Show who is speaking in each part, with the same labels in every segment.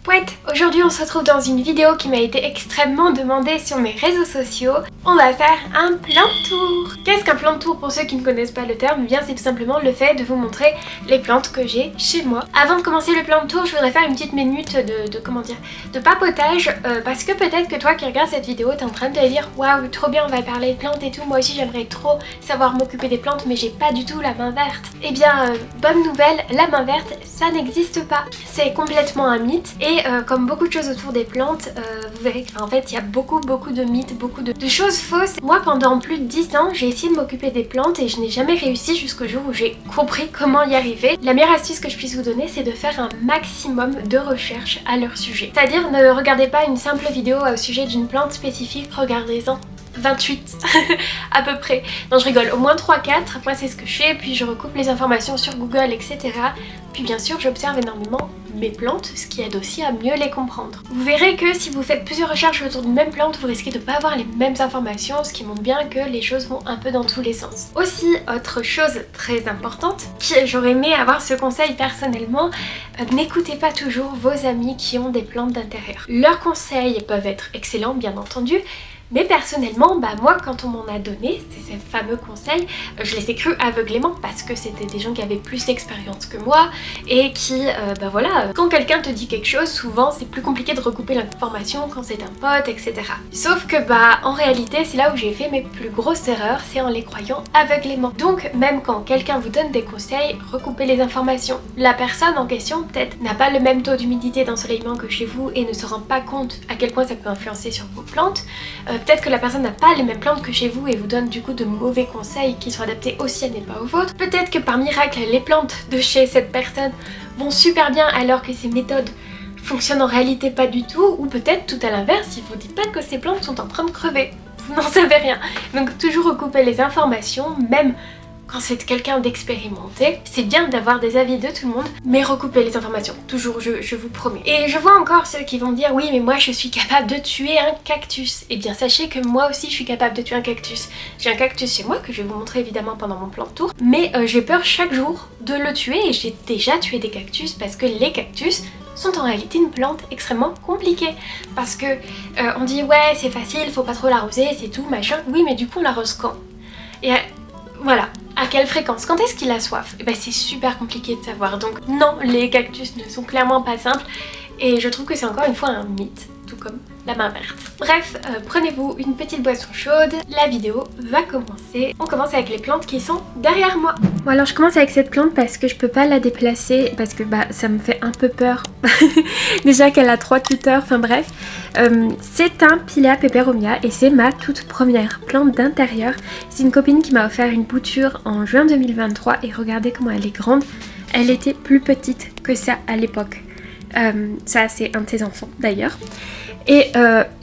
Speaker 1: Pouette, aujourd'hui on se retrouve dans une vidéo qui m'a été extrêmement demandée sur mes réseaux sociaux. On va faire un plan de tour. Qu'est-ce qu'un plan de tour pour ceux qui ne connaissent pas le terme? Eh bien c'est tout simplement le fait de vous montrer les plantes que j'ai chez moi. Avant de commencer le plan de tour, je voudrais faire une petite minute de papotage parce que peut-être que toi qui regardes cette vidéo t'es en train de te dire waouh trop bien, on va parler de plantes et tout, moi aussi j'aimerais trop savoir m'occuper des plantes mais j'ai pas du tout la main verte. Eh bien bonne nouvelle, la main verte ça n'existe pas. C'est complètement un mythe et comme beaucoup de choses autour des plantes, vous verrez qu'en fait il y a beaucoup de mythes, beaucoup de choses fausses. Moi pendant plus de 10 ans j'ai essayé de m'occuper des plantes et je n'ai jamais réussi jusqu'au jour où j'ai compris comment y arriver. La meilleure astuce que je puisse vous donner c'est de faire un maximum de recherches à leur sujet. C'est-à-dire ne regardez pas une simple vidéo au sujet d'une plante spécifique, regardez-en 28 à peu près. Non je rigole, au moins 3-4, moi c'est ce que je fais, puis je recoupe les informations sur Google etc. Puis bien sûr j'observe énormément mes plantes, ce qui aide aussi à mieux les comprendre. Vous verrez que si vous faites plusieurs recherches autour d'une même plante, vous risquez de ne pas avoir les mêmes informations, ce qui montre bien que les choses vont un peu dans tous les sens. Aussi, autre chose très importante, j'aurais aimé avoir ce conseil personnellement, n'écoutez pas toujours vos amis qui ont des plantes d'intérieur. Leurs conseils peuvent être excellents bien entendu, mais personnellement, moi quand on m'en a donné ces fameux conseils, je les ai crus aveuglément parce que c'était des gens qui avaient plus d'expérience que moi et qui, voilà, quand quelqu'un te dit quelque chose, souvent c'est plus compliqué de recouper l'information quand c'est un pote, etc. Sauf que en réalité c'est là où j'ai fait mes plus grosses erreurs, c'est en les croyant aveuglément. Donc même quand quelqu'un vous donne des conseils, recoupez les informations. La personne en question peut-être n'a pas le même taux d'humidité d'ensoleillement que chez vous et ne se rend pas compte à quel point ça peut influencer sur vos plantes. Peut-être que la personne n'a pas les mêmes plantes que chez vous et vous donne du coup de mauvais conseils qui sont adaptés aux siennes et pas aux vôtres. Peut-être que par miracle les plantes de chez cette personne vont super bien alors que ces méthodes fonctionnent en réalité pas du tout, ou peut-être tout à l'inverse, il vous dit pas que ces plantes sont en train de crever. Vous n'en savez rien. Donc toujours recouper les informations, même quand c'est quelqu'un d'expérimenté, c'est bien d'avoir des avis de tout le monde, mais recoupez les informations, toujours, je vous promets. Et je vois encore ceux qui vont dire oui mais moi je suis capable de tuer un cactus. Eh bien sachez que moi aussi je suis capable de tuer un cactus. J'ai un cactus chez moi que je vais vous montrer évidemment pendant mon plan de tour, mais j'ai peur chaque jour de le tuer et j'ai déjà tué des cactus parce que les cactus sont en réalité une plante extrêmement compliquée. Parce que on dit ouais c'est facile, faut pas trop l'arroser, c'est tout, machin. Oui mais du coup on l'arrose quand? Et voilà. À quelle fréquence? Quand est-ce qu'il a soif? Et c'est super compliqué de savoir. Donc non, les cactus ne sont clairement pas simples. Et je trouve que c'est encore une fois un mythe, tout comme la main verte. Bref, prenez-vous une petite boisson chaude, la vidéo va commencer. On commence avec les plantes qui sont derrière moi. Bon alors je commence avec cette plante parce que je peux pas la déplacer, parce que ça me fait un peu peur. Déjà qu'elle a 3 tuteurs, enfin bref. C'est un Pilea peperomia et c'est ma toute première plante d'intérieur. C'est une copine qui m'a offert une bouture en juin 2023 et regardez comment elle est grande. Elle était plus petite que ça à l'époque. Ça c'est un de ses enfants d'ailleurs. Et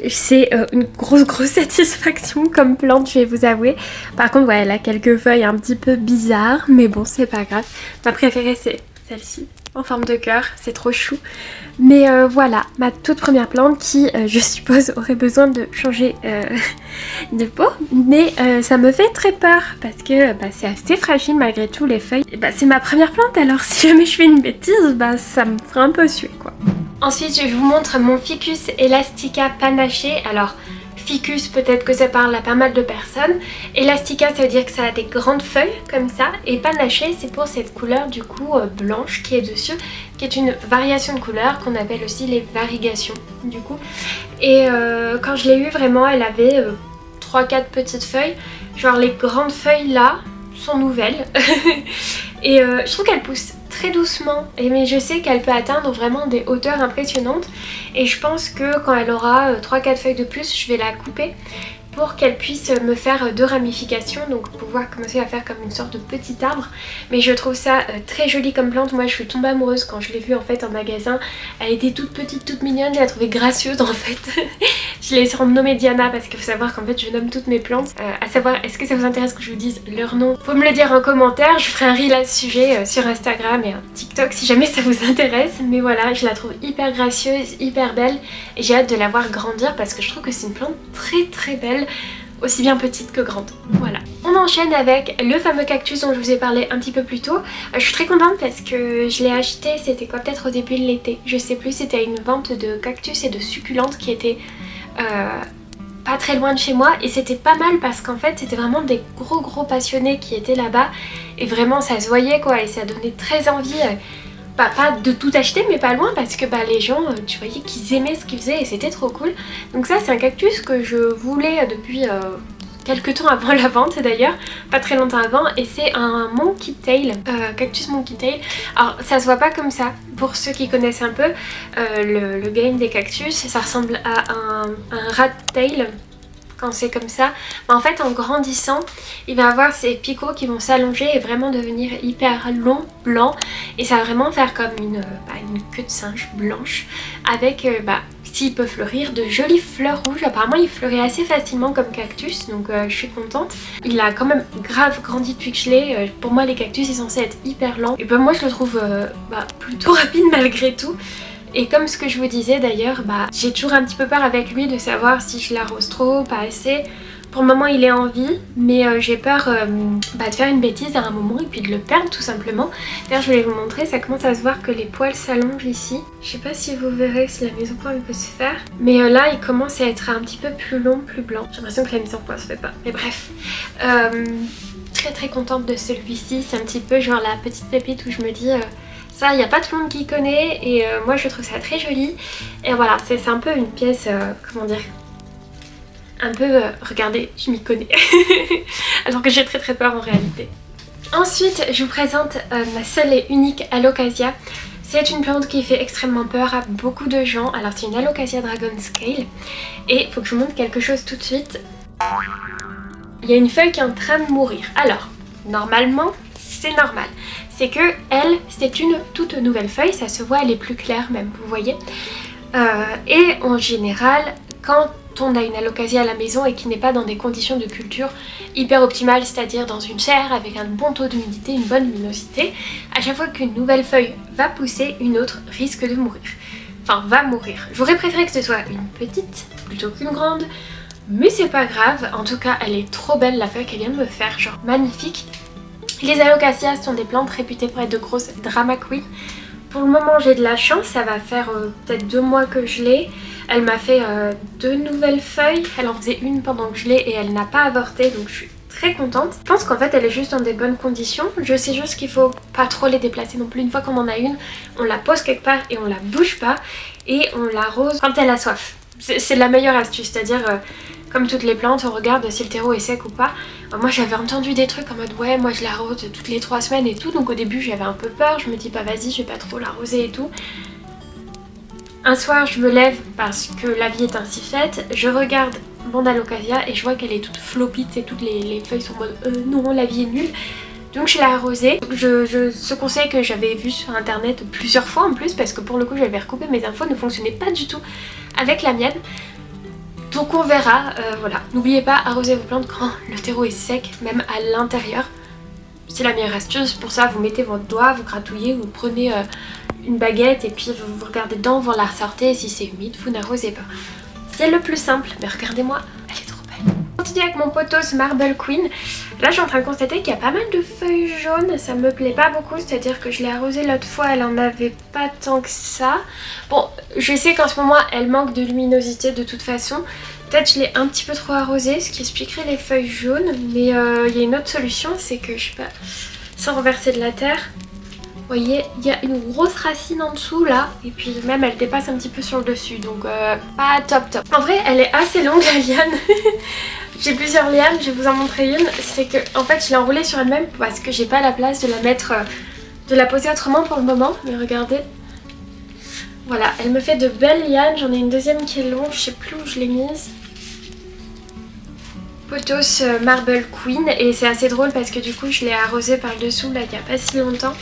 Speaker 1: c'est une grosse satisfaction comme plante, je vais vous avouer. Par contre, ouais, elle a quelques feuilles un petit peu bizarres, mais bon, c'est pas grave. Ma préférée, c'est celle-ci, en forme de cœur, c'est trop chou. Mais voilà, ma toute première plante qui, je suppose, aurait besoin de changer de peau. Mais ça me fait très peur parce que c'est assez fragile malgré tout, les feuilles. Et c'est ma première plante, alors si jamais je fais une bêtise, ça me ferait un peu suer, quoi. Ensuite, je vous montre mon Ficus elastica panaché. Alors, Ficus, peut-être que ça parle à pas mal de personnes. Elastica, ça veut dire que ça a des grandes feuilles comme ça. Et panaché, c'est pour cette couleur du coup blanche qui est dessus, qui est une variation de couleur qu'on appelle aussi les varigations du coup. Et quand je l'ai eu, vraiment, elle avait 3-4 petites feuilles. Genre les grandes feuilles là sont nouvelles. Et je trouve qu'elle pousse très doucement, mais je sais qu'elle peut atteindre vraiment des hauteurs impressionnantes et je pense que quand elle aura 3-4 feuilles de plus, je vais la couper pour qu'elle puisse me faire 2 ramifications, donc pouvoir commencer à faire comme une sorte de petit arbre. Mais je trouve ça très joli comme plante. Moi je suis tombée amoureuse quand je l'ai vue en fait en magasin. Elle était toute petite, toute mignonne, je la trouvais gracieuse en fait. Je l'ai surnommée Diana parce qu'il faut savoir qu'en fait je nomme toutes mes plantes. À savoir, est-ce que ça vous intéresse que je vous dise leur nom? Faut me le dire en commentaire, je ferai un reel à ce sujet sur Instagram et un TikTok si jamais ça vous intéresse. Mais voilà, je la trouve hyper gracieuse, hyper belle et j'ai hâte de la voir grandir parce que je trouve que c'est une plante très belle. aussi bien petite que grande. Voilà. On enchaîne avec le fameux cactus dont je vous ai parlé un petit peu plus tôt. Je suis très contente parce que je l'ai acheté, c'était quoi, peut-être au début de l'été, je sais plus, c'était une vente de cactus et de succulentes qui était pas très loin de chez moi et c'était pas mal parce qu'en fait c'était vraiment des gros passionnés qui étaient là-bas et vraiment ça se voyait quoi et ça donnait très envie. Pas de tout acheter mais pas loin parce que les gens tu voyais qu'ils aimaient ce qu'ils faisaient et c'était trop cool. Donc ça c'est un cactus que je voulais depuis quelques temps avant la vente d'ailleurs, pas très longtemps avant, et c'est un monkey tail, cactus monkey tail. Alors ça se voit pas comme ça, pour ceux qui connaissent un peu le game des cactus, ça ressemble à un rat tail quand c'est comme ça, mais en fait en grandissant il va avoir ces picots qui vont s'allonger et vraiment devenir hyper long, blanc, et ça va vraiment faire comme une queue de singe blanche avec s'il peut fleurir, de jolies fleurs rouges. Apparemment il fleurit assez facilement comme cactus, donc je suis contente. Il a quand même grave grandi depuis que je l'ai. Pour moi les cactus ils sont censés être hyper lents et moi je le trouve plutôt rapide malgré tout. Et comme ce que je vous disais d'ailleurs, j'ai toujours un petit peu peur avec lui de savoir si je l'arrose trop, pas assez. Pour le moment il est en vie, mais j'ai peur de faire une bêtise à un moment et puis de le perdre tout simplement. D'ailleurs je voulais vous montrer, ça commence à se voir que les poils s'allongent ici. Je sais pas si vous verrez si la mise au point peut se faire. Mais là il commence à être un petit peu plus long, plus blanc. J'ai l'impression que la mise au point se fait pas. Mais bref. Très contente de celui-ci. C'est un petit peu genre la petite pépite où je me dis... ça, il n'y a pas tout le monde qui connaît et moi je trouve ça très joli. Et voilà, c'est un peu une pièce, comment dire, un peu, regardez, je m'y connais. Alors que j'ai très peur en réalité. Ensuite, je vous présente ma seule et unique Alocasia. C'est une plante qui fait extrêmement peur à beaucoup de gens. Alors c'est une Alocasia Dragon Scale. Et il faut que je vous montre quelque chose tout de suite. Il y a une feuille qui est en train de mourir. Alors, normalement, c'est normal. C'est que elle, c'est une toute nouvelle feuille, ça se voit, elle est plus claire même, vous voyez. Et en général, quand on a une alocasia à la maison et qui n'est pas dans des conditions de culture hyper optimales, c'est-à-dire dans une serre avec un bon taux d'humidité, une bonne luminosité, à chaque fois qu'une nouvelle feuille va pousser, une autre risque de mourir. Enfin, va mourir. J'aurais préféré que ce soit une petite plutôt qu'une grande, mais c'est pas grave. En tout cas, elle est trop belle la feuille qu'elle vient de me faire, genre magnifique. Les alocasias sont des plantes réputées pour être de grosses drama queens. Pour le moment j'ai de la chance, ça va faire peut-être 2 mois que je l'ai. Elle m'a fait 2 nouvelles feuilles, elle en faisait une pendant que je l'ai et elle n'a pas avorté, donc je suis très contente. Je pense qu'en fait elle est juste dans des bonnes conditions. Je sais juste qu'il faut pas trop les déplacer non plus. Une fois qu'on en a une, on la pose quelque part et on la bouge pas et on l'arrose quand elle a soif. C'est la meilleure astuce, c'est-à-dire comme toutes les plantes, on regarde si le terreau est sec ou pas. Moi j'avais entendu des trucs en mode ouais moi je l'arrose toutes les 3 semaines et tout, donc au début j'avais un peu peur, je me dis vas-y je vais pas trop l'arroser et tout. Un soir je me lève parce que la vie est ainsi faite, je regarde mon alocasia et je vois qu'elle est toute floppy et toutes les feuilles sont en mode non la vie est nulle. Donc je l'ai arrosée. Ce conseil que j'avais vu sur internet plusieurs fois en plus, parce que pour le coup j'avais recoupé mes infos, ne fonctionnait pas du tout avec la mienne. Donc on verra, voilà. N'oubliez pas, arroser vos plantes quand le terreau est sec, même à l'intérieur. C'est la meilleure astuce. Pour ça, vous mettez votre doigt, vous gratouillez, vous prenez une baguette et puis vous regardez dedans, vous la ressortez et si c'est humide, vous n'arrosez pas. C'est le plus simple, mais regardez-moi, elle est trop belle. Je continue avec mon pothos Marble Queen. Là, je suis en train de constater qu'il y a pas mal de feuilles jaunes, ça me plaît pas beaucoup, c'est-à-dire que je l'ai arrosée l'autre fois, elle en avait pas tant que ça. Bon, je sais qu'en ce moment, elle manque de luminosité de toute façon. Peut-être je l'ai un petit peu trop arrosée, ce qui expliquerait les feuilles jaunes, mais il y a une autre solution, c'est que, je sais pas, sans renverser de la terre, vous voyez, il y a une grosse racine en dessous là, et puis même elle dépasse un petit peu sur le dessus, donc pas top. En vrai, elle est assez longue la liane. J'ai plusieurs lianes, je vais vous en montrer une. C'est que en fait je l'ai enroulée sur elle-même parce que j'ai pas la place de la mettre, de la poser autrement pour le moment. Mais regardez, voilà, elle me fait de belles lianes. J'en ai une deuxième qui est longue, je sais plus où je l'ai mise. Pothos Marble Queen, et c'est assez drôle parce que du coup je l'ai arrosée par le dessous là il n'y a pas si longtemps.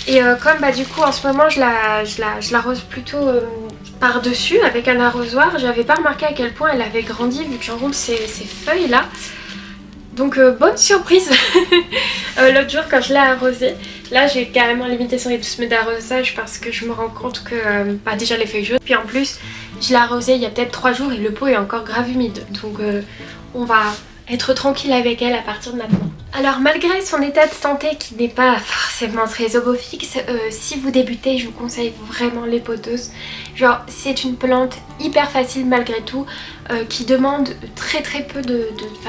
Speaker 1: Et comme du coup en ce moment je l'arrose plutôt par dessus avec un arrosoir, j'avais pas remarqué à quel point elle avait grandi vu que j'enroule ces feuilles là. Donc bonne surprise. L'autre jour quand je l'ai arrosée, là j'ai carrément limité son rythme d'arrosage parce que je me rends compte que déjà les feuilles jaunes, puis en plus je l'ai arrosée il y a peut-être 3 jours et le pot est encore grave humide. Donc on va être tranquille avec elle à partir de maintenant. Alors malgré son état de santé qui n'est pas forcément très au beau fixe, si vous débutez, je vous conseille vraiment les pothos. Genre c'est une plante hyper facile malgré tout, qui demande très peu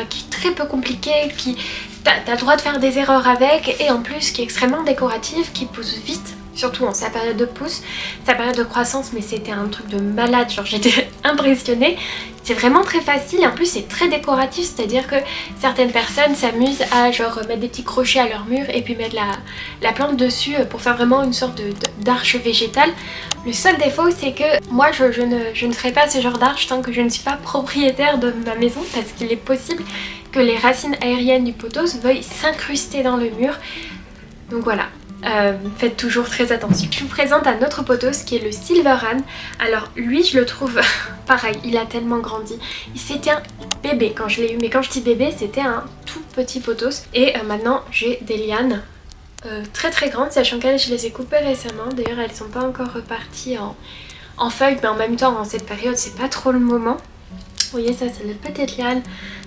Speaker 1: qui est très peu compliquée, qui t'as le droit de faire des erreurs avec, et en plus qui est extrêmement décorative, qui pousse vite. Surtout en sa période de pousse, sa période de croissance, mais c'était un truc de malade, genre j'étais impressionnée. C'est vraiment très facile et en plus c'est très décoratif, c'est-à-dire que certaines personnes s'amusent à genre mettre des petits crochets à leur mur et puis mettre la plante dessus pour faire vraiment une sorte d'arche végétale. Le seul défaut c'est que moi je ne ferai pas ce genre d'arche tant que je ne suis pas propriétaire de ma maison, parce qu'il est possible que les racines aériennes du pothos veuillent s'incruster dans le mur. Donc voilà. Faites toujours très attention. Je vous présente un autre pothos qui est le Silveran. Alors lui je le trouve pareil, il a tellement grandi. C'était un bébé quand je l'ai eu, mais quand je dis bébé c'était un tout petit pothos. Et maintenant j'ai des lianes très grandes, sachant qu'elles je les ai coupées récemment. D'ailleurs elles sont pas encore reparties en feuilles, mais en même temps en cette période c'est pas trop le moment. Vous voyez, ça c'est la petite liane,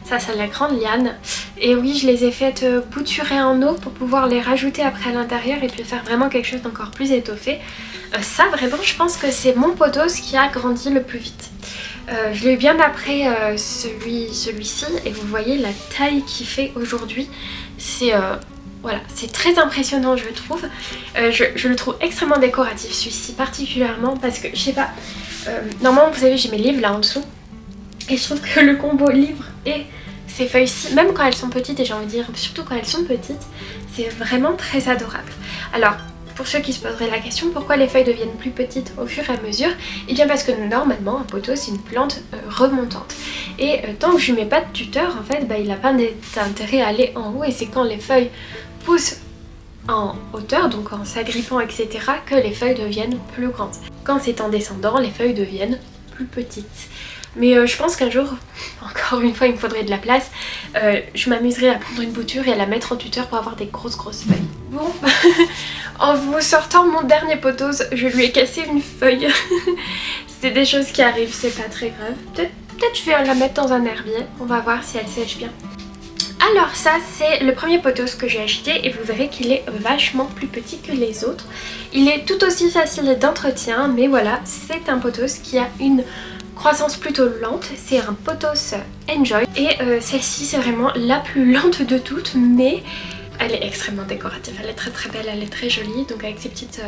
Speaker 1: ça c'est la grande liane. Et oui, je les ai faites bouturer en eau pour pouvoir les rajouter après à l'intérieur et puis faire vraiment quelque chose d'encore plus étoffé. Ça vraiment, je pense que c'est mon pothos qui a grandi le plus vite. Je l'ai eu bien après celui-ci, et vous voyez la taille qu'il fait aujourd'hui. C'est voilà, c'est très impressionnant je trouve. Je le trouve extrêmement décoratif celui-ci particulièrement parce que je sais pas, normalement vous savez j'ai mes livres là en dessous. Et je trouve que le combo livre et ces feuilles-ci, même quand elles sont petites, et j'ai envie de dire surtout quand elles sont petites, c'est vraiment très adorable. Alors, pour ceux qui se poseraient la question, pourquoi les feuilles deviennent plus petites au fur et à mesure? Et bien parce que normalement, un pothos c'est une plante remontante. Et tant que je ne mets pas de tuteur, en fait, il n'a pas d'intérêt à aller en haut. Et c'est quand les feuilles poussent en hauteur, donc en s'agrippant, etc., que les feuilles deviennent plus grandes. Quand c'est en descendant, les feuilles deviennent plus petites. Mais je pense qu'un jour, encore une fois il me faudrait de la place, je m'amuserai à prendre une bouture et à la mettre en tuteur pour avoir des grosses feuilles. Bon, en vous sortant mon dernier pothos, je lui ai cassé une feuille. C'est des choses qui arrivent, c'est pas très grave. Peut-être je vais la mettre dans un herbier, on va voir si elle sèche bien. Alors ça c'est le premier pothos que j'ai acheté et vous verrez qu'il est vachement plus petit que les autres. Il est tout aussi facile d'entretien, mais voilà, c'est un pothos qui a une croissance plutôt lente. C'est un pothos Enjoy et celle-ci c'est vraiment la plus lente de toutes, mais elle est extrêmement décorative, elle est très belle, elle est très jolie, donc avec ces petites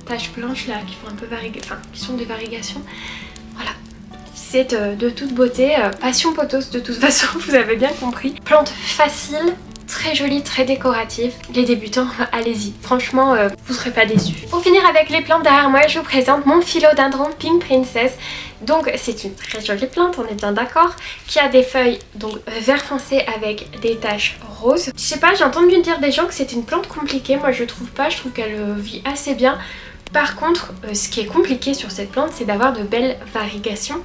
Speaker 1: taches blanches là qui font un peu qui sont des variegations. Voilà, c'est de toute beauté, passion pothos de toute façon, vous avez bien compris. Plante facile, très jolie, très décorative. Les débutants, allez-y, franchement vous serez pas déçus. Pour finir avec les plantes derrière moi, je vous présente mon philodendron Pink Princess. Donc c'est une très jolie plante, on est bien d'accord, qui a des feuilles donc vert foncé avec des taches roses. Je sais pas, j'ai entendu dire des gens que c'est une plante compliquée, moi je trouve pas, je trouve qu'elle vit assez bien. Par contre, ce qui est compliqué sur cette plante, c'est d'avoir de belles variegations.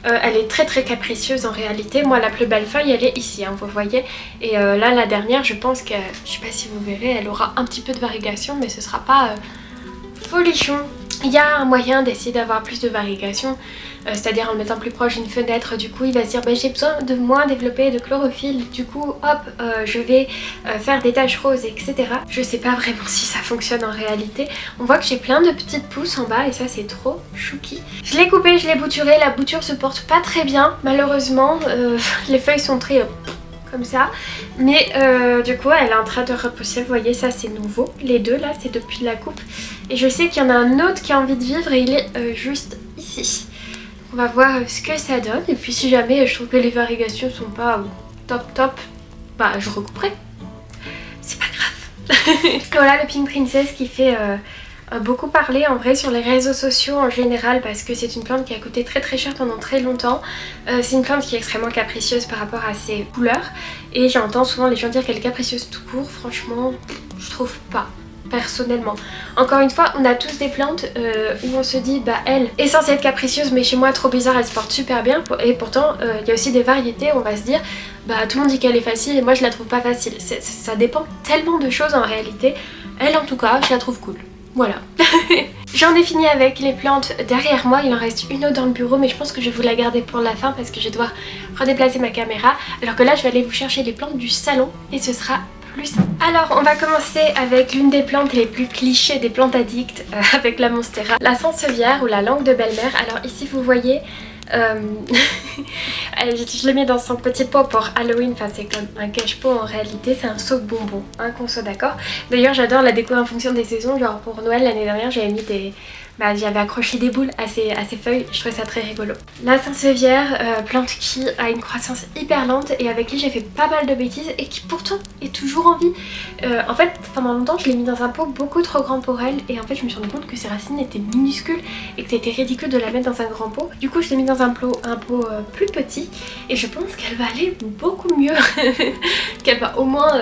Speaker 1: Elle est très capricieuse en réalité. Moi, la plus belle feuille, elle est ici, hein, vous voyez. Et là, la dernière, je pense que, je sais pas si vous verrez, elle aura un petit peu de variegation, mais ce sera pas folichon. Il y a un moyen d'essayer d'avoir plus de variegation, c'est-à-dire en le mettant plus proche d'une fenêtre. Du coup il va se dire j'ai besoin de moins développer de chlorophylle, du coup hop je vais faire des taches roses, etc. Je sais pas vraiment si ça fonctionne en réalité. On voit que j'ai plein de petites pousses en bas et ça c'est trop chouki. Je l'ai coupé, je l'ai bouturé, la bouture se porte pas très bien malheureusement, les feuilles sont très comme ça, mais du coup elle est en train de repousser, vous voyez ça c'est nouveau, les deux là c'est depuis la coupe, et je sais qu'il y en a un autre qui a envie de vivre et il est juste ici. On va voir ce que ça donne, et puis si jamais je trouve que les variegations sont pas top, je recouperai, c'est pas grave. Voilà le Pink Princess qui fait beaucoup parler en vrai sur les réseaux sociaux en général, parce que c'est une plante qui a coûté très cher pendant très longtemps. C'est une plante qui est extrêmement capricieuse par rapport à ses couleurs, et j'entends souvent les gens dire qu'elle est capricieuse tout court. Franchement je trouve pas, personnellement. Encore une fois, on a tous des plantes où on se dit elle est censée être capricieuse, mais chez moi trop bizarre, elle se porte super bien, et pourtant il y a aussi des variétés où on va se dire tout le monde dit qu'elle est facile et moi je la trouve pas facile. Ça dépend tellement de choses en réalité. Elle en tout cas je la trouve cool. Voilà. J'en ai fini avec les plantes derrière moi, il en reste une autre dans le bureau mais je pense que je vais vous la garder pour la fin parce que je vais devoir redéplacer ma caméra. Alors que là je vais aller vous chercher les plantes du salon et ce sera plus simple. Alors on va commencer avec l'une des plantes les plus clichés des plantes addictes avec la monstera, la sansevieria ou la langue de belle-mère. Alors ici vous voyez je l'ai mis dans son petit pot pour Halloween, enfin c'est comme un cache-pot en réalité, c'est un sac bonbon, hein, qu'on soit d'accord. D'ailleurs j'adore la déco en fonction des saisons, genre pour Noël l'année dernière j'avais mis des... j'avais accroché des boules à ces feuilles, je trouvais ça très rigolo. La sansevieria, plante qui a une croissance hyper lente et avec qui j'ai fait pas mal de bêtises et qui pourtant est toujours en vie. En fait pendant longtemps je l'ai mis dans un pot beaucoup trop grand pour elle et en fait je me suis rendu compte que ses racines étaient minuscules et que c'était ridicule de la mettre dans un grand pot. Du coup je l'ai mis dans un pot plus petit et je pense qu'elle va aller beaucoup mieux, qu'elle va au moins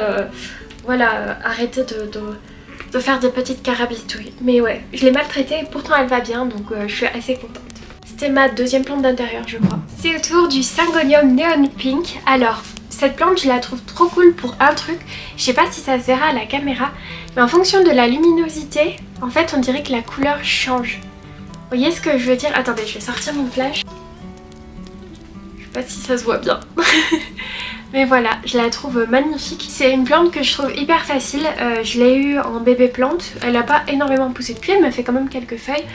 Speaker 1: voilà, arrêter de faire des petites carabistouilles. Mais ouais, je l'ai maltraitée et pourtant elle va bien donc je suis assez contente. C'était ma deuxième plante d'intérieur je crois. C'est autour du Syngonium Neon Pink. Alors cette plante je la trouve trop cool pour un truc, je sais pas si ça se verra à la caméra, mais en fonction de la luminosité, en fait on dirait que la couleur change. Vous voyez ce que je veux dire? Attendez, je vais sortir mon flash. Je sais pas si ça se voit bien. Mais voilà, je la trouve magnifique. C'est une plante que je trouve hyper facile. Je l'ai eue en bébé plante. Elle n'a pas énormément poussé depuis, elle m'a fait quand même quelques feuilles.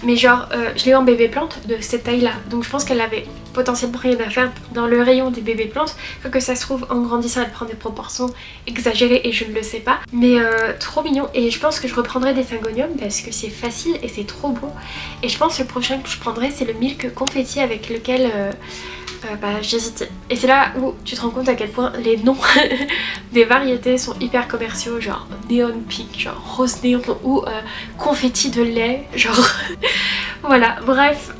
Speaker 1: Mais genre, je l'ai eu en bébé plante de cette taille-là. Donc je pense qu'elle avait potentiellement rien à faire dans le rayon des bébés plantes. Que ça se trouve, en grandissant, elle prend des proportions exagérées et je ne le sais pas. Mais trop mignon. Et je pense que je reprendrai des syngoniums parce que c'est facile et c'est trop beau. Et je pense que le prochain que je prendrai, c'est le milk confetti avec lequel... j'hésitais. Et c'est là où tu te rends compte à quel point les noms des variétés sont hyper commerciaux, genre Neon Pink, genre rose néon ou confetti de lait, genre voilà, bref,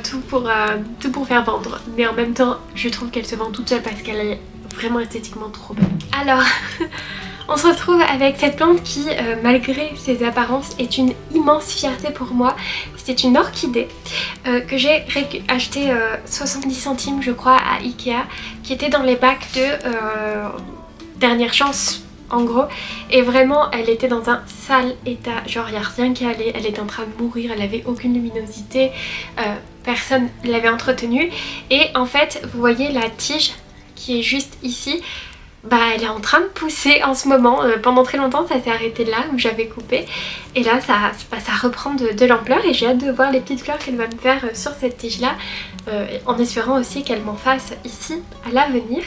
Speaker 1: tout pour faire vendre. Mais en même temps, je trouve qu'elle se vend toute seule parce qu'elle est vraiment esthétiquement trop belle. Alors on se retrouve avec cette plante qui, malgré ses apparences, est une immense fierté pour moi. C'est une orchidée que j'ai achetée 70 centimes je crois à Ikea, qui était dans les bacs de dernière chance en gros. Et vraiment elle était dans un sale état, genre il n'y a rien qui allait, elle était en train de mourir, elle avait aucune luminosité, personne l'avait entretenue. Et en fait vous voyez la tige qui est juste ici, elle est en train de pousser en ce moment. Pendant très longtemps ça s'est arrêté là où j'avais coupé et là ça reprend de l'ampleur et j'ai hâte de voir les petites fleurs qu'elle va me faire sur cette tige là, en espérant aussi qu'elle m'en fasse ici à l'avenir.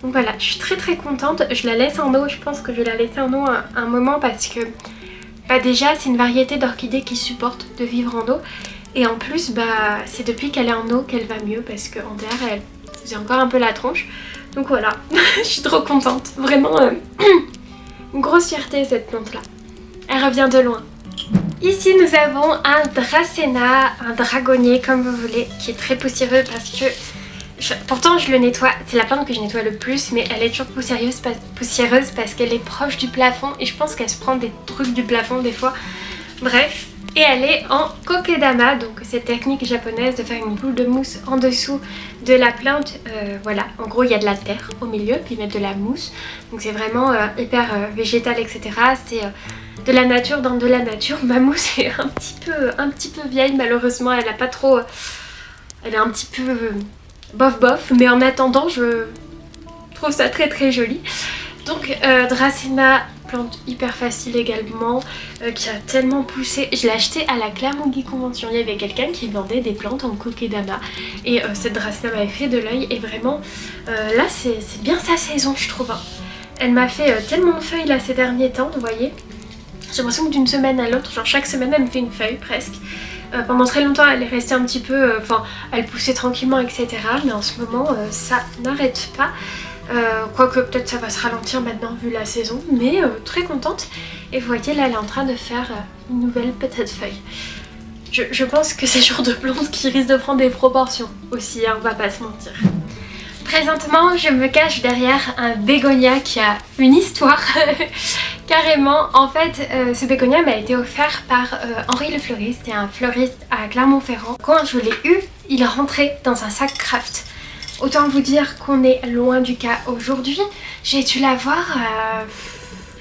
Speaker 1: Donc voilà, je suis très contente. Je la laisse en eau, je pense que je vais la laisser en eau un moment parce que déjà c'est une variété d'orchidées qui supporte de vivre en eau et en plus c'est depuis qu'elle est en eau qu'elle va mieux parce qu'en terre elle faisait encore un peu la tronche. Donc voilà, je suis trop contente, vraiment une grosse fierté cette plante là, elle revient de loin. Ici nous avons un Dracena, un dragonnier comme vous voulez, qui est très poussiéreux parce que, pourtant je le nettoie, c'est la plante que je nettoie le plus, mais elle est toujours poussiéreuse parce qu'elle est proche du plafond et je pense qu'elle se prend des trucs du plafond des fois, bref. Et elle est en kokedama, donc cette technique japonaise de faire une boule de mousse en dessous de la plante. Voilà, en gros il y a de la terre au milieu, puis ils mettent de la mousse. Donc c'est vraiment hyper végétal, etc. C'est de la nature dans de la nature. Ma mousse est un petit peu vieille malheureusement, elle a pas trop... Elle est un petit peu bof, mais en attendant je trouve ça très joli. Donc Dracena, plante hyper facile également, qui a tellement poussé. Je l'ai acheté à la Clermont-Guy Convention, il y avait quelqu'un qui vendait des plantes en kokedama et cette Dracena m'avait fait de l'œil et vraiment là c'est bien sa saison je trouve. Elle m'a fait tellement de feuilles là ces derniers temps, vous voyez. J'ai l'impression que d'une semaine à l'autre, genre chaque semaine elle me fait une feuille presque. Pendant très longtemps elle est restée un petit peu, elle poussait tranquillement etc. Mais en ce moment ça n'arrête pas. Quoique peut-être ça va se ralentir maintenant vu la saison, mais très contente. Et vous voyez là elle est en train de faire une nouvelle petite feuille. Je pense que c'est le genre de plante qui risque de prendre des proportions aussi, hein, on va pas se mentir. Présentement je me cache derrière un bégonia qui a une histoire. Carrément, en fait ce bégonia m'a été offert par Henri le fleuriste, c'est un fleuriste à Clermont-Ferrand. Quand je l'ai eu, il rentrait dans un sac craft. Autant vous dire qu'on est loin du cas aujourd'hui. J'ai dû l'avoir,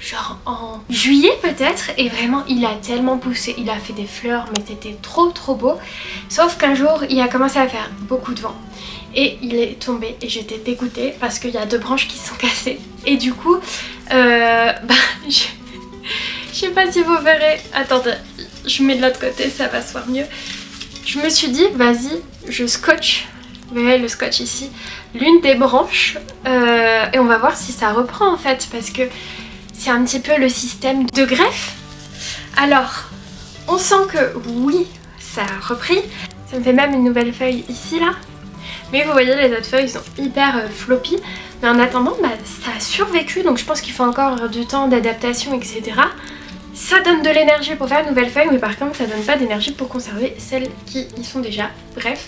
Speaker 1: genre en juillet peut-être, et vraiment il a tellement poussé, il a fait des fleurs mais c'était trop beau. Sauf qu'un jour il a commencé à faire beaucoup de vent et il est tombé et j'étais dégoûtée parce qu'il y a 2 branches qui sont cassées. Et du coup, je sais pas si vous verrez, attendez, je mets de l'autre côté, ça va se voir mieux. Je me suis dit, vas-y, je scotche, vous verrez le scotch ici, l'une des branches et on va voir si ça reprend en fait, parce que c'est un petit peu le système de greffe. Alors, on sent que oui, ça a repris. Ça me fait même une nouvelle feuille ici là. Mais vous voyez, les autres feuilles sont hyper floppy. Mais en attendant, ça a survécu, donc je pense qu'il faut encore du temps d'adaptation, etc. Ça donne de l'énergie pour faire une nouvelle feuille, mais par contre ça donne pas d'énergie pour conserver celles qui y sont déjà. Bref,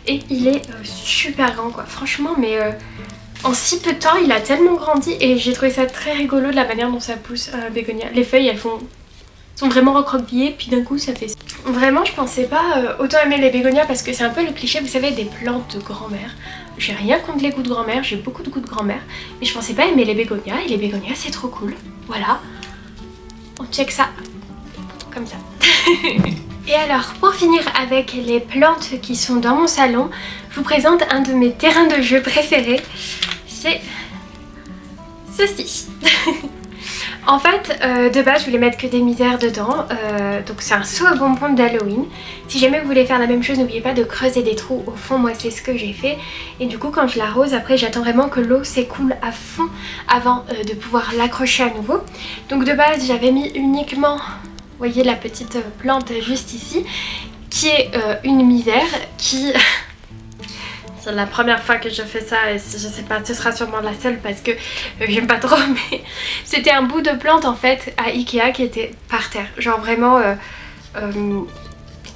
Speaker 1: et il est super grand quoi, franchement, mais en si peu de temps il a tellement grandi et j'ai trouvé ça très rigolo de la manière dont ça pousse bégonia. Les feuilles elles sont vraiment recroquevillées, puis d'un coup ça fait... Vraiment je pensais pas autant aimer les bégonias parce que c'est un peu le cliché, vous savez, des plantes de grand-mère. J'ai rien contre les goûts de grand-mère, j'ai beaucoup de goûts de grand-mère, mais je pensais pas aimer les bégonias, et les bégonias c'est trop cool, voilà. On check ça, comme ça. Et alors, pour finir avec les plantes qui sont dans mon salon, je vous présente un de mes terrains de jeu préférés. C'est ceci. En fait, de base, je voulais mettre que des misères dedans. Donc c'est un seau à bonbons d'Halloween. Si jamais vous voulez faire la même chose, n'oubliez pas de creuser des trous au fond. Moi, c'est ce que j'ai fait. Et du coup, quand je l'arrose, après, j'attends vraiment que l'eau s'écoule à fond avant de pouvoir l'accrocher à nouveau. Donc de base, j'avais mis uniquement, vous voyez la petite plante juste ici, qui est une misère qui... C'est la première fois que je fais ça et je sais pas, ce sera sûrement la seule parce que j'aime pas trop, mais c'était un bout de plante en fait à Ikea qui était par terre. Genre vraiment,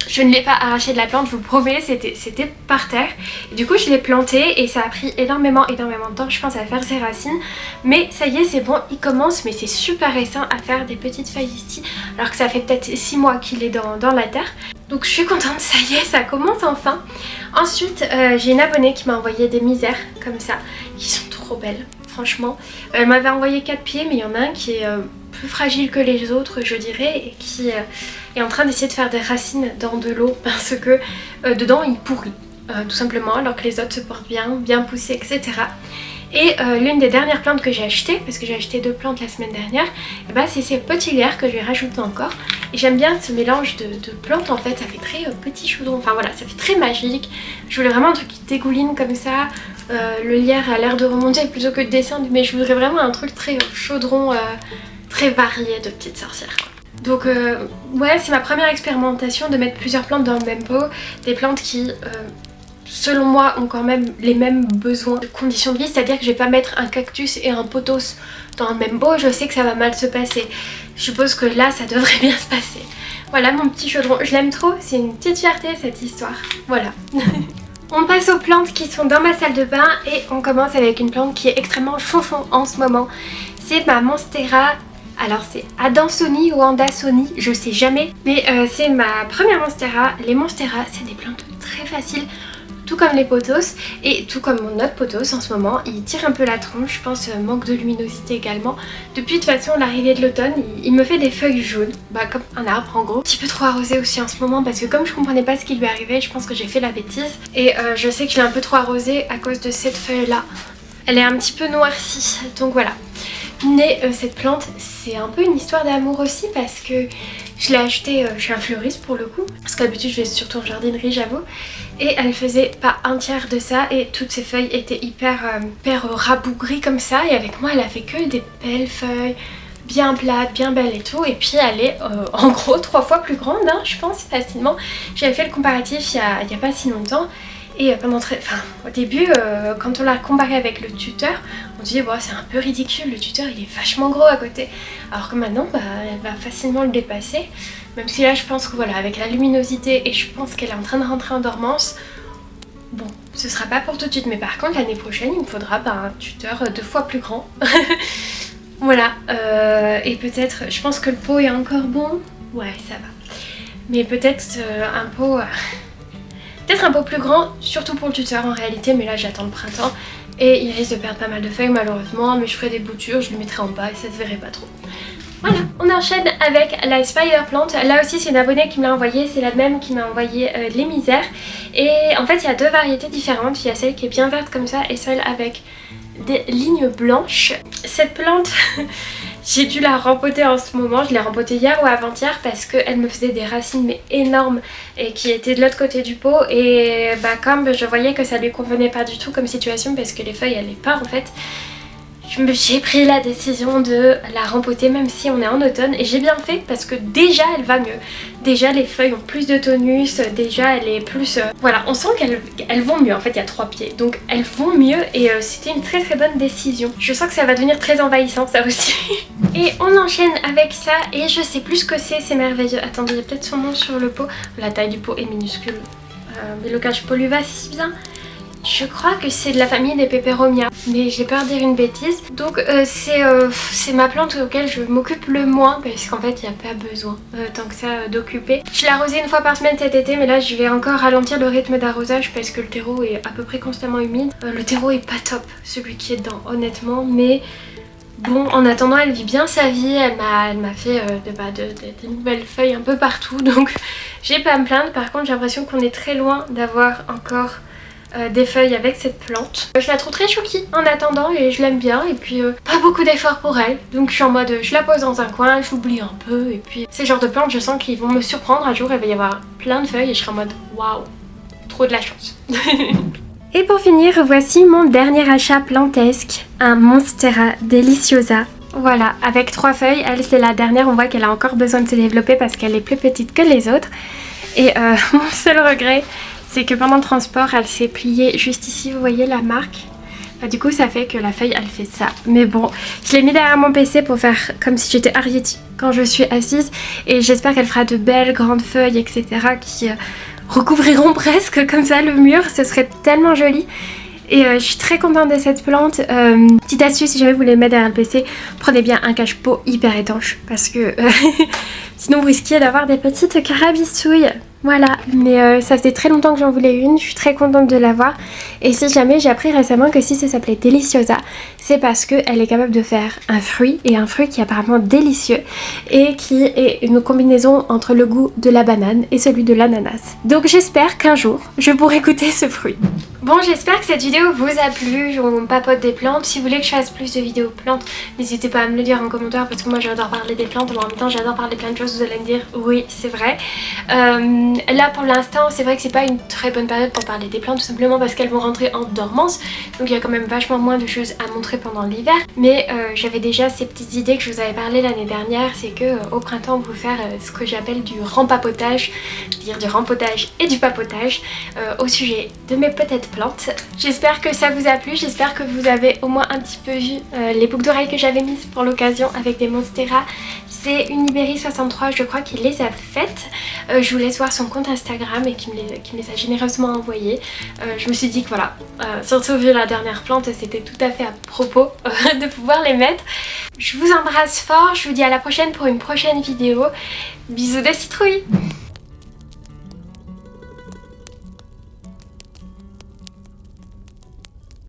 Speaker 1: je ne l'ai pas arraché de la plante, je vous promets, c'était par terre. Et du coup je l'ai planté et ça a pris énormément de temps, je pense, à faire ses racines. Mais ça y est, c'est bon, il commence, mais c'est super récent à faire des petites feuilles ici. Alors que ça fait peut-être 6 mois qu'il est dans la terre. Donc je suis contente, ça y est, ça commence enfin. Ensuite, j'ai une abonnée qui m'a envoyé des misères comme ça, qui sont trop belles, franchement. Elle m'avait envoyé 4 pieds, mais il y en a un qui est plus fragile que les autres, je dirais, et qui est en train d'essayer de faire des racines dans de l'eau parce que dedans il pourrit, tout simplement, alors que les autres se portent bien poussés, etc. Et l'une des dernières plantes que j'ai achetées, parce que j'ai acheté 2 plantes la semaine dernière, et bah, c'est ces potiglières que je vais rajouter encore. Et j'aime bien ce mélange de plantes en fait, ça fait très petit chaudron, enfin voilà, ça fait très magique. Je voulais vraiment un truc qui dégouline comme ça. Le lierre a l'air de remonter plutôt que de descendre, mais je voudrais vraiment un truc très chaudron, très varié de petites sorcières. Donc ouais, c'est ma première expérimentation de mettre plusieurs plantes dans le même pot, des plantes qui... selon moi, ont quand même les mêmes besoins de conditions de vie, c'est-à-dire que je vais pas mettre un cactus et un pothos dans le même pot, je sais que ça va mal se passer. Je suppose que là, ça devrait bien se passer. Voilà mon petit chaudron, je l'aime trop, c'est une petite fierté cette histoire, voilà. On passe aux plantes qui sont dans ma salle de bain et on commence avec une plante qui est extrêmement chonchon en ce moment. C'est ma Monstera. Alors c'est Adansonii ou Andasonii, je sais jamais, mais c'est ma première Monstera. Les Monstera, c'est des plantes très faciles, tout comme les pothos et tout comme mon autre pothos en ce moment. Il tire un peu la tronche, je pense manque de luminosité également. Depuis de toute façon l'arrivée de l'automne, il me fait des feuilles jaunes, comme un arbre en gros. Un petit peu trop arrosé aussi en ce moment parce que comme je comprenais pas ce qui lui arrivait, je pense que j'ai fait la bêtise. Et je sais que je l'ai un peu trop arrosé à cause de cette feuille là. Elle est un petit peu noircie, donc voilà. Mais cette plante, c'est un peu une histoire d'amour aussi parce que je l'ai achetée chez un fleuriste pour le coup. Parce que d'habitude je vais surtout en jardinerie, j'avoue. Et elle faisait pas un tiers de ça et toutes ses feuilles étaient hyper rabougries comme ça. Et avec moi elle a fait que des belles feuilles, bien plates, bien belles et tout. Et puis elle est en gros 3 fois plus grande, hein, je pense facilement. J'avais fait le comparatif il y a pas si longtemps. Et au début, quand on l'a comparé avec le tuteur, on disait bon, c'est un peu ridicule, le tuteur il est vachement gros à côté. Alors que maintenant, elle va facilement le dépasser. Même si là, je pense que voilà, avec la luminosité et je pense qu'elle est en train de rentrer en dormance, bon, ce sera pas pour tout de suite. Mais par contre, l'année prochaine, il me faudra un tuteur 2 fois plus grand. Voilà, et peut-être, je pense que le pot est encore bon. Ouais, ça va. Mais peut-être un pot... Peut-être un peu plus grand, surtout pour le tuteur en réalité, mais là j'attends le printemps. Et il risque de perdre pas mal de feuilles malheureusement, mais je ferai des boutures, je le mettrai en bas et ça se verrait pas trop. Voilà, on enchaîne avec la Spider Plant. Là aussi c'est une abonnée qui me l'a envoyé, c'est la même qui m'a envoyé les misères. Et en fait il y a deux variétés différentes, il y a celle qui est bien verte comme ça et celle avec des lignes blanches. Cette plante, j'ai dû la rempoter en ce moment, je l'ai rempotée hier ou avant-hier parce qu'elle me faisait des racines mais énormes et qui étaient de l'autre côté du pot. Et bah comme je voyais que ça lui convenait pas du tout comme situation parce que les feuilles allaient pas en fait, j'ai pris la décision de la rempoter même si on est en automne et j'ai bien fait parce que déjà elle va mieux. Déjà les feuilles ont plus de tonus, déjà elle est plus... voilà, on sent qu'elles vont mieux, en fait il y a 3 pieds donc elles vont mieux et c'était une très bonne décision. Je sens que ça va devenir très envahissant ça aussi. Et on enchaîne avec ça et je sais plus ce que c'est merveilleux. Attendez, il y a peut-être son nom sur le pot. La taille du pot est minuscule mais le cache-pot lui va si bien. Je crois que c'est de la famille des Peperomia, mais j'ai peur de dire une bêtise. Donc c'est ma plante auquel je m'occupe le moins parce qu'en fait il n'y a pas besoin tant que ça d'occuper. Je l'ai arrosée une fois par semaine cet été, mais là je vais encore ralentir le rythme d'arrosage parce que le terreau est à peu près constamment humide. Le terreau est pas top, celui qui est dedans honnêtement, mais... bon, en attendant, elle vit bien sa vie, elle m'a fait des nouvelles feuilles un peu partout, donc j'ai pas à me plaindre. Par contre, j'ai l'impression qu'on est très loin d'avoir encore des feuilles avec cette plante. Je la trouve très chouki en attendant et je l'aime bien et puis pas beaucoup d'efforts pour elle. Donc je suis en mode, je la pose dans un coin, j'oublie un peu et puis ces genres de plantes, je sens qu'ils vont me surprendre. Un jour, il va y avoir plein de feuilles et je serai en mode, waouh, trop de la chance. Et pour finir, voici mon dernier achat plantesque, un Monstera Deliciosa. Voilà, avec 3 feuilles, elle c'est la dernière, on voit qu'elle a encore besoin de se développer parce qu'elle est plus petite que les autres. Et mon seul regret, c'est que pendant le transport, elle s'est pliée juste ici, vous voyez la marque. Bah, du coup ça fait que la feuille elle fait ça. Mais bon, je l'ai mis derrière mon PC pour faire comme si j'étais Arietti quand je suis assise. Et j'espère qu'elle fera de belles grandes feuilles, etc. qui... recouvriront presque comme ça le mur, ce serait tellement joli. Et je suis très contente de cette plante. Petite astuce, si jamais vous voulez mettre derrière le PC, prenez bien un cache-pot hyper étanche parce que sinon vous risquez d'avoir des petites carabistouilles. Voilà, mais ça faisait très longtemps que j'en voulais une, je suis très contente de l'avoir. Et si jamais, j'ai appris récemment que si ça s'appelait Deliciosa, c'est parce qu'elle est capable de faire un fruit, et un fruit qui est apparemment délicieux, et qui est une combinaison entre le goût de la banane et celui de l'ananas. Donc j'espère qu'un jour, je pourrai goûter ce fruit. Bon, j'espère que cette vidéo vous a plu, on papote des plantes. Si vous voulez que je fasse plus de vidéos plantes, n'hésitez pas à me le dire en commentaire parce que moi j'adore parler des plantes, mais en même temps j'adore parler plein de choses, vous allez me dire oui c'est vrai. Là pour l'instant c'est vrai que c'est pas une très bonne période pour parler des plantes, tout simplement parce qu'elles vont rentrer en dormance, donc il y a quand même vachement moins de choses à montrer pendant l'hiver. Mais j'avais déjà ces petites idées que je vous avais parlé l'année dernière, c'est que au printemps on peut faire ce que j'appelle du rempapotage, c'est-à-dire du rempotage et du papotage au sujet de mes petites plantes. J'espère que ça vous a plu, j'espère que vous avez au moins un petit peu vu les boucles d'oreilles que j'avais mises pour l'occasion avec des Monstera. C'est une Iberi63, je crois qu'il les a faites. Je vous laisse voir son compte Instagram et qui me les a généreusement envoyées. Je me suis dit que voilà, surtout vu la dernière plante, c'était tout à fait à propos de pouvoir les mettre. Je vous embrasse fort, je vous dis à la prochaine pour une prochaine vidéo. Bisous de citrouille!